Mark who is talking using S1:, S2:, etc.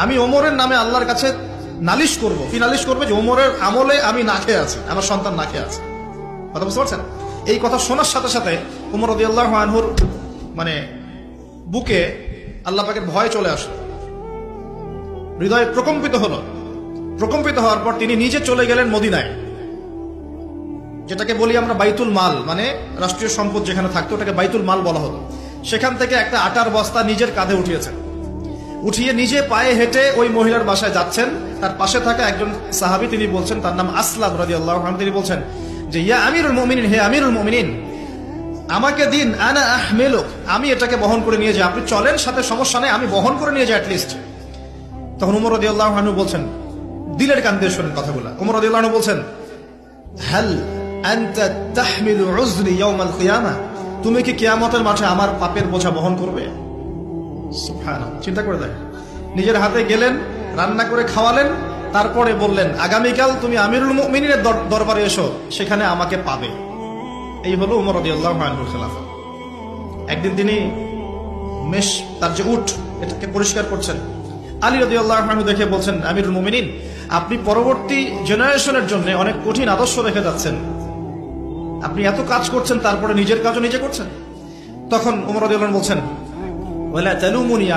S1: আমি ওমরের নামে আল্লাহর কাছে নালিশ করব। কি নালিশ করবে? যে ওমরের আমলে আমি না খেয়ে আছি, আমার সন্তান না খেয়ে আছে। কথা বুঝতে পারছেন? এই কথা শোনার সাথে সাথে ওমর রাদিয়াল্লাহু আনহুর মানে বুকে আল্লাহ পাকের ভয় চলে আসলো, হৃদয় প্রকম্পিত হলো। প্রকম্পিত হওয়ার পর তিনি নিজে চলে গেলেন মদিনায়, যেটাকে বলি আমরা বাইতুল মাল, মানে রাষ্ট্রীয় সম্পদ যেখানে থাকতো ওটাকে বাইতুল মাল বলা হতো। সেখান থেকে একটা আটার বস্তা নিজের কাঁধে উঠিয়েছেন, উঠিয়ে নিজে পায়ে হেঁটে ওই মহিলার বাসায় যাচ্ছেন। তার পাশে থাকা একজন সাহাবী, তিনি বলছেন, তার নাম আসলাম রাদিয়াল্লাহু আনহু, তিনি বলছেন যে ইয়া আমিরুল মুমিনিন, হে আমিরুল মুমিনিন, আমাকে দিন, আনা আহমিলুক, আমি এটাকে বহন করে নিয়ে যাই। আপনি চলেন, সাথে সমস্যা নেই, আমি বহন করে নিয়ে যাই অ্যাটলিস্ট। তখন ওমর রাদিয়াল্লাহু আনহু বলছেন, দিলের কান দিয়ে শোনেন কথাগুলো, ওমর রাদিয়াল্লাহু আনহু বলছেন, হাল আনতা তাহমিলু উযরি ইয়াউমাল কিয়ামা, তুমি কি কিয়ামতের মাঠে আমার পাপের বোঝা বহন করবে? সুবহানাল্লাহ, চিন্তা করে দেখ। নিজের হাতে গেলেন, রান্না করে খাওয়ালেন, তারপরে বললেন আগামীকাল তুমি আমিরুল মুমিনিনের দরবারে এসো, সেখানে আমাকে পাবে। এই হলো ওমর রাদিয়াল্লাহু আনহুর খেলাফত। একদিন তিনি তার যে উট, এটাকে পরিষ্কার করছেন। আলী রাদিয়াল্লাহু আনহু দেখে বলছেন, আমিরুল মুমিনিন, আপনি পরবর্তী জেনারেশনের জন্য অনেক কঠিন আদর্শ রেখে যাচ্ছেন। আপনি এত কাজ করছেন, তারপরে নিজের কাজও নিজে করছেন। তখন ওমর রাদিয়াল্লাহু আনহু বলছেন, ওয়ালা তালুমুনি